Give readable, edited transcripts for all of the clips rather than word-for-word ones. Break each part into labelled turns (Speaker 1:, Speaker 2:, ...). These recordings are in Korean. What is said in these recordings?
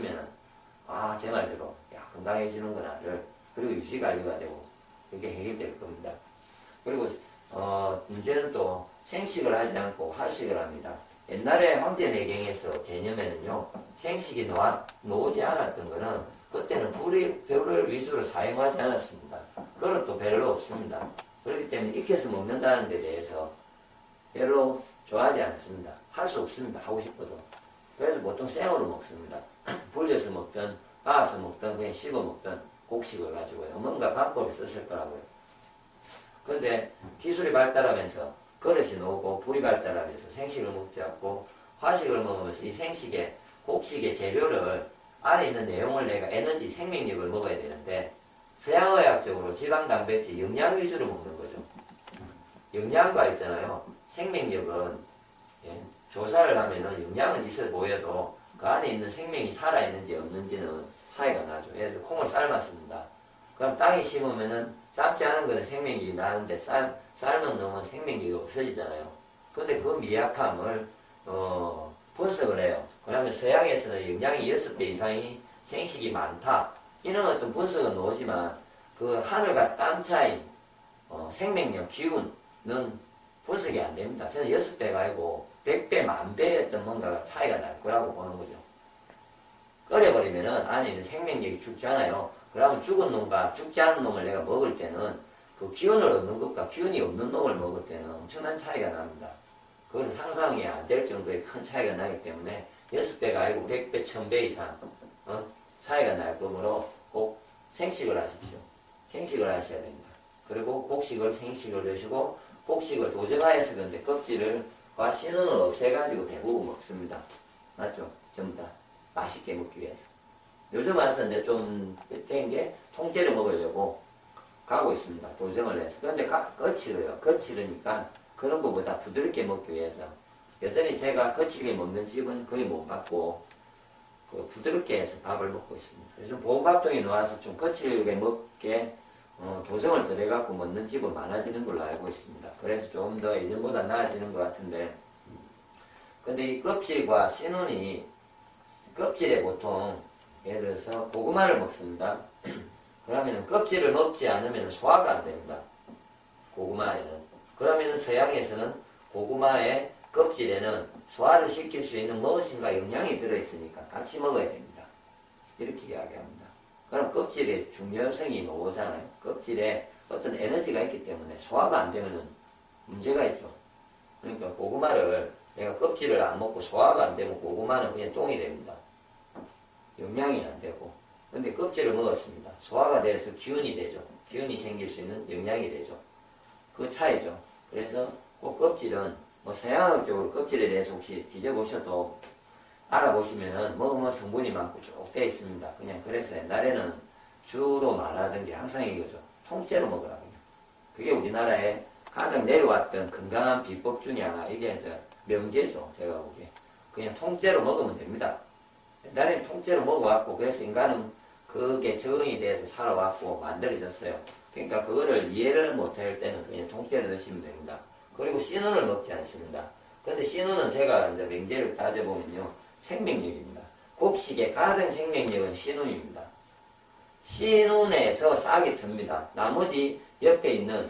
Speaker 1: 드시면은, 아, 제 말대로, 야, 건강해지는구나를, 그리고 유지관리가 되고, 그게 해결될 겁니다. 그리고, 문제는 또 생식을 하지 않고 활식을 합니다. 옛날에 황제내경에서 개념에는요, 생식이 놓지 않았던 거는, 그때는 벼를 위주로 사용하지 않았습니다. 그건 또 별로 없습니다. 그렇기 때문에 익혀서 먹는다는 데 대해서 별로 좋아하지 않습니다. 할 수 없습니다. 하고 싶어도. 그래서 보통 생으로 먹습니다. 불려서 먹든, 빻아서 먹든, 그냥 씹어 먹든, 곡식을 가지고요. 뭔가 방법이 썼을 거라고요. 그런데 기술이 발달하면서 그릇이 나오고 불이 발달하면서 생식을 먹지 않고 화식을 먹으면서 이 생식의, 곡식의 재료를 안에 있는 내용을 내가 에너지, 생명력을 먹어야 되는데 서양의학적으로 지방, 단백질, 영양 위주로 먹는 거죠. 영양가 있잖아요. 생명력은 조사를 하면은 영양은 있어 보여도 그 안에 있는 생명이 살아있는지 없는지는 차이가 나죠. 예를 들어 콩을 삶았습니다. 그럼 땅에 심으면은 삶지 않은 거는 생명력이 나는데 삶은 놈은 생명력이 없어지잖아요. 근데 그 미약함을 분석을 해요. 그러면 서양에서는 영양이 6배 이상이 생식이 많다. 이런 어떤 분석은 나오지만 그 하늘과 땅 차이, 생명력, 기운은 분석이 안 됩니다. 저는 6배가 아니고 100배, 1000배의 어떤 뭔가가 차이가 날 거라고 보는 거죠. 끓여버리면은 안에 있는 생명력이 죽잖아요. 그러면 죽은 놈과 죽지 않은 놈을 내가 먹을 때는 그 기운을 얻는 것과 기운이 없는 놈을 먹을 때는 엄청난 차이가 납니다. 그건 상상이 안 될 정도의 큰 차이가 나기 때문에 6배가 아니고 100배, 1000배 이상 차이가 날 거므로 꼭 생식을 하십시오. 생식을 하셔야 됩니다. 그리고 곡식을, 생식을 드시고 곡식을 도정하여서 그런데 껍질과 씨눈을 없애가지고 대부분 먹습니다. 맞죠? 전부 다 맛있게 먹기 위해서. 요즘 와서 이제 좀 된 게 통째로 먹으려고 가고 있습니다. 도정을 해서. 그런데 거칠어요. 거칠으니까 그런 것보다 부드럽게 먹기 위해서. 여전히 제가 거칠게 먹는 집은 거의 못 봤고 부드럽게 해서 밥을 먹고 있습니다. 요즘 보온밥통이 나와서 좀 거칠게 먹게 도정을 들여갖고 먹는 집은 많아지는 걸로 알고 있습니다. 그래서 좀 더 예전보다 나아지는 것 같은데 근데 이 껍질과 씨눈이 껍질에 보통 예를 들어서 고구마를 먹습니다. 그러면 껍질을 먹지 않으면 소화가 안 됩니다. 고구마에는. 그러면 서양에서는 고구마의 껍질에는 소화를 시킬 수 있는 무엇인가 영양이 들어있으니까 같이 먹어야 됩니다. 이렇게 이야기합니다. 그럼 껍질의 중요성이 나오잖아요. 껍질에 어떤 에너지가 있기 때문에 소화가 안 되면 문제가 있죠. 그러니까 고구마를 내가 껍질을 안 먹고 소화가 안 되면 고구마는 그냥 똥이 됩니다. 영양이 안 되고. 근데 껍질을 먹었습니다. 소화가 돼서 기운이 되죠. 기운이 생길 수 있는 영양이 되죠. 그 차이죠. 그래서 꼭 껍질은 서양학적으로 껍질에 대해서 혹시 뒤져보셔도 알아보시면은 뭐 성분이 많고 쭉 되어 있습니다. 그냥 그래서 옛날에는 주로 말하던 게 항상 이거죠. 통째로 먹으라고요. 그게 우리나라에 가장 내려왔던 건강한 비법 중에 하나. 이게 이제 명제죠. 제가 보기에. 그냥 통째로 먹으면 됩니다. 옛날에는 통째로 먹어왔고 그래서 인간은 그게 적응이 돼서 살아왔고 만들어졌어요. 그러니까 그거를 이해를 못할 때는 그냥 통째로 드시면 됩니다. 그리고 씨눈을 먹지 않습니다. 근데 씨눈은 제가 이제 명제를 따져보면요. 생명력입니다. 곡식의 가장 생명력은 씨눈입니다. 씨눈에서 싹이 틉니다. 나머지 옆에 있는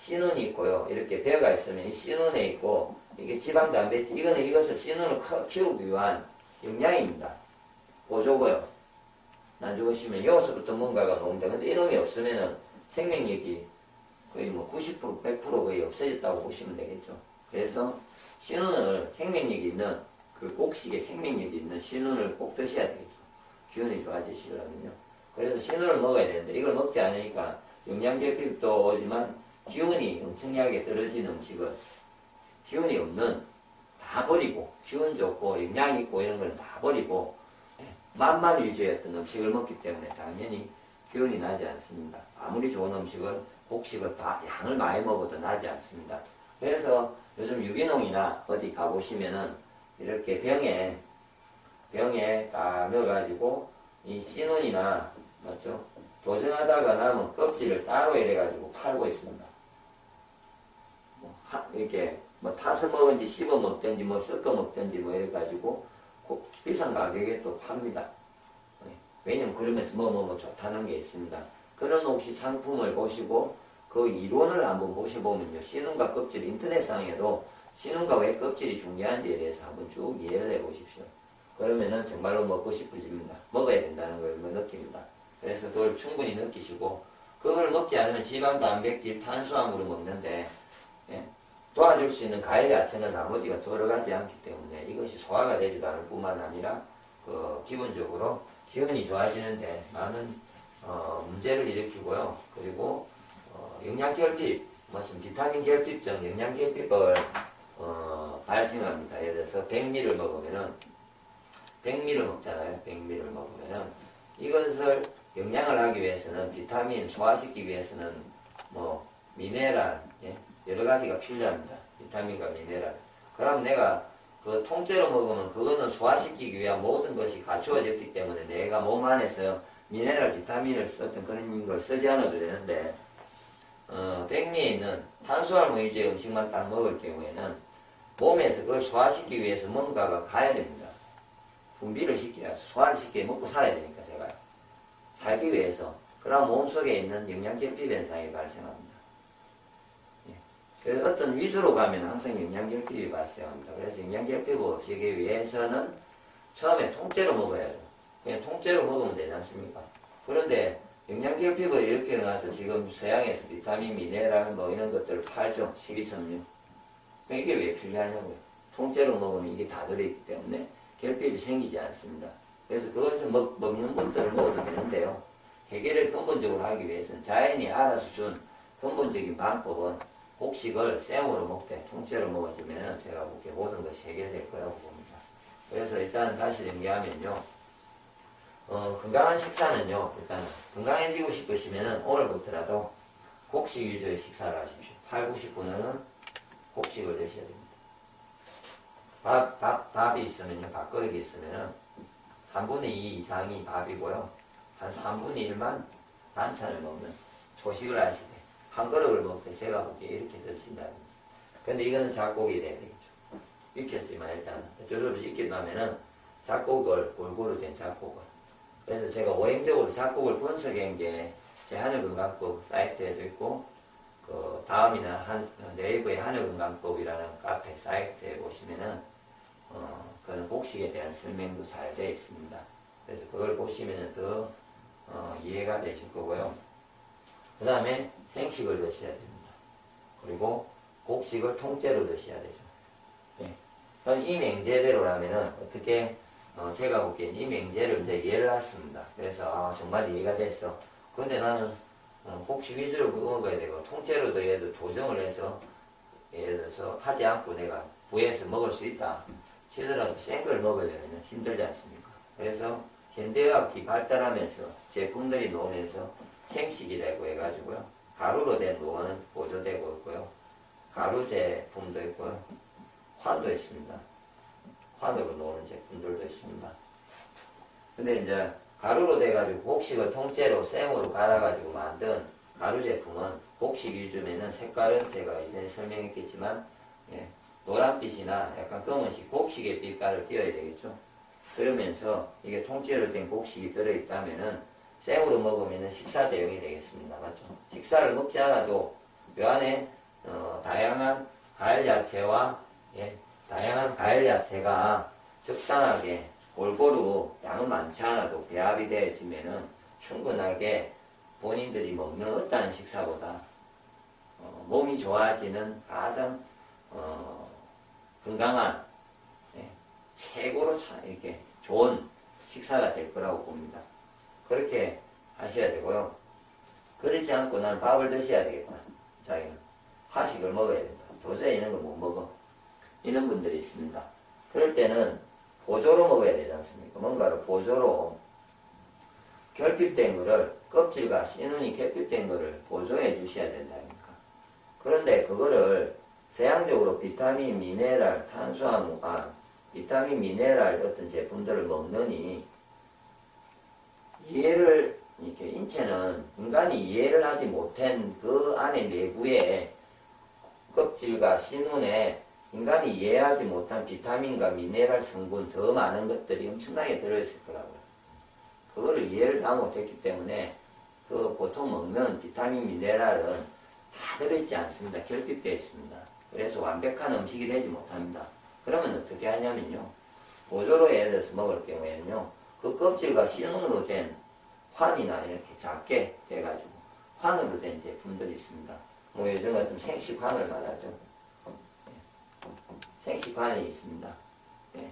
Speaker 1: 씨눈이 있고요. 이렇게 배가 있으면 이 씨눈에 있고 이게 지방 단백질 이거는 이것을 씨눈을 키우기 위한 영양입니다. 보조고요. 나중에 여기서부터 뭔가가 나옵니다. 근데 이놈이 없으면은 생명력이 거의 90%, 100% 거의 없어졌다고 보시면 되겠죠. 그래서 씨눈을 생명력이 있는 그 곡식에 생명력이 있는 씨눈을 꼭 드셔야 되겠죠. 기운이 좋아지시려면요. 그래서 씨눈을 먹어야 되는데 이걸 먹지 않으니까 영양결핍도 오지만 기운이 엄청나게 떨어지는 음식은 기운이 없는 다 버리고 기운 좋고 영양 있고 이런 걸 다 버리고 맛만 위주의 어떤 음식을 먹기 때문에 당연히 기운이 나지 않습니다. 아무리 좋은 음식을 곡식을 다 양을 많이 먹어도 나지 않습니다. 그래서 요즘 유기농이나 어디 가보시면은 이렇게 병에 딱 넣어가지고 이 씨눈이나 맞죠? 도전하다가 남은 껍질을 따로 이래가지고 팔고 있습니다. 이렇게 타서 먹은지 씹어 먹든지 섞어 먹든지 이래가지고 비싼 가격에 또 팝니다. 왜냐면 그러면서 뭐 좋다는 게 있습니다. 그런 혹시 상품을 보시고 그 이론을 한번 보셔보면요. 신운과 껍질 인터넷상에도 신운과 왜 껍질이 중요한지에 대해서 한번 쭉 이해를 해보십시오. 그러면은 정말로 먹고 싶어집니다. 먹어야 된다는 걸 느낍니다. 그래서 그걸 충분히 느끼시고 그걸 먹지 않으면 지방, 단백질, 탄수화물을 먹는데 도와줄 수 있는 과일 야채는 나머지가 들어가지 않기 때문에 이것이 소화가 되지도 않을 뿐만 아니라 기본적으로 기운이 좋아지는데 많은 문제를 일으키고요. 그리고 영양결핍, 무슨 비타민 결핍증, 영양결핍을 발생합니다. 예를 들어서 백미를 먹으면은 백미를 먹잖아요. 백미를 먹으면은 이것을 영양을 하기 위해서는 비타민 소화시키기 위해서는 뭐 미네랄 여러 가지가 필요합니다. 비타민과 미네랄. 그럼 내가 그 통째로 먹으면 그거는 소화시키기 위한 모든 것이 갖추어졌기 때문에 내가 몸 안에서 미네랄, 비타민을 썼던 그런 걸 쓰지 않아도 되는데 백미에 있는 탄수화물 위주의 음식만 딱 먹을 경우에는 몸에서 그걸 소화시키기 위해서 뭔가가 가야 됩니다. 분비를 시켜야 소화를 시켜 먹고 살아야 되니까 제가 살기 위해서 그럼 몸속에 있는 영양결핍 현상이 발생합니다. 그래서 어떤 위주로 가면 항상 영양결핍이 발생합니다. 그래서 영양결핍을 없애기 위해서는 처음에 통째로 먹어야죠. 그냥 통째로 먹으면 되지 않습니까? 그런데 영양결핍을 일으키고 나서 지금 서양에서 비타민, 미네랄 뭐 이런 것들을 팔죠. 식이섬유. 이게 왜 필요하냐고요. 통째로 먹으면 이게 다 들어있기 때문에 결핍이 생기지 않습니다. 그래서 그것을 먹는 것들을 먹어도 되는데요. 해결을 근본적으로 하기 위해서는 자연이 알아서 준 근본적인 방법은 곡식을 생으로 먹되 통째로 먹어주면 제가 보기에 모든 것이 해결될 거라고 봅니다. 그래서 일단 다시 정리하면요. 건강한 식사는요. 일단 건강해지고 싶으시면 오늘부터라도 곡식 위주의 식사를 하십시오. 8, 90분은 곡식을 드셔야 됩니다. 밥이 있으면요. 밥그릇이 있으면은 3분의 2 이상이 밥이고요. 한 3분의 1만 반찬을 먹는 초식을 하시되 한 그릇을 먹되 제가 보기에 이렇게 드신다든지. 근데 이거는 작곡이 돼야 되겠죠. 익혔지만 일단 저절로 익히고 나면은 작곡을 골고루 된 작곡을. 그래서 제가 오행적으로 작곡을 분석한 게 제 하늘건강법 사이트에도 있고 그 다음이나 네이버의 하늘건강법이라는 카페 사이트에 보시면은 그런 곡식에 대한 설명도 잘 되어 있습니다. 그래서 그걸 보시면은 더 이해가 되실 거고요. 그 다음에 생식을 드셔야 됩니다. 그리고 곡식을 통째로 드셔야 되죠. 네. 이 맹제대로라면은 어떻게 제가 보기엔 이 맹제를 이제 이해를 했습니다. 그래서 정말 이해가 됐어. 근데 나는 곡식 위주로 먹어야 되고 통째로도 얘도 조정을 해서 예를 들어서 하지 않고 내가 부에서 먹을 수 있다. 실제로 생걸 먹으려면 힘들지 않습니까? 그래서 현대의학이 발달하면서 제품들이 나오면서 생식이라고 해가지고요. 가루로 된 노화는 보조되고 있고요. 가루 제품도 있고요. 환도 있습니다. 환으로 나오는 제품들도 있습니다. 근데 이제 가루로 돼가지고 곡식을 통째로 생으로 갈아가지고 만든 가루 제품은 곡식 위주면은 색깔은 제가 이전에 설명했겠지만 노란빛이나 약간 검은색 곡식의 빛깔을 띄어야 되겠죠. 그러면서 이게 통째로 된 곡식이 들어있다면은 생으로 먹으면은 식사 대용이 되겠습니다. 맞죠? 식사를 먹지 않아도 그 안에 다양한 과일 야채와 다양한 과일 야채가 적당하게 골고루 양은 많지 않아도 배합이 되어지면은 충분하게 본인들이 먹는 어떠한 식사보다 몸이 좋아지는 가장 건강한 최고로 이렇게 좋은 식사가 될 거라고 봅니다. 그렇게 하셔야 되고요. 그렇지 않고 나는 밥을 드셔야 되겠다. 자기는 하식을 먹어야 된다. 도저히 이런 거 못 먹어. 이런 분들이 있습니다. 그럴 때는 보조로 먹어야 되지 않습니까? 뭔가를 보조로 결핍된 거를 껍질과 씨눈이 결핍된 거를 보조해 주셔야 된다니까. 그런데 그거를 서양적으로 비타민, 미네랄, 탄수화물, 비타민, 미네랄 어떤 제품들을 먹느니 이해를 이렇게 인체는 인간이 이해를 하지 못한 그 안에 내부에 껍질과 씨눈에 인간이 이해하지 못한 비타민과 미네랄 성분 더 많은 것들이 엄청나게 들어있을 거라고요. 그거를 이해를 다 못했기 때문에 그 보통 먹는 비타민 미네랄은 다 들어있지 않습니다. 결핍되어 있습니다. 그래서 완벽한 음식이 되지 못합니다. 그러면 어떻게 하냐면요. 보조로 예를 들어서 먹을 경우에는요. 그 껍질과 실눈으로 된 환이나 이렇게 작게 돼가지고 환으로 된 제품들이 있습니다. 뭐 요즘 같은 생식환을 말하죠. 생식환이 있습니다. 예.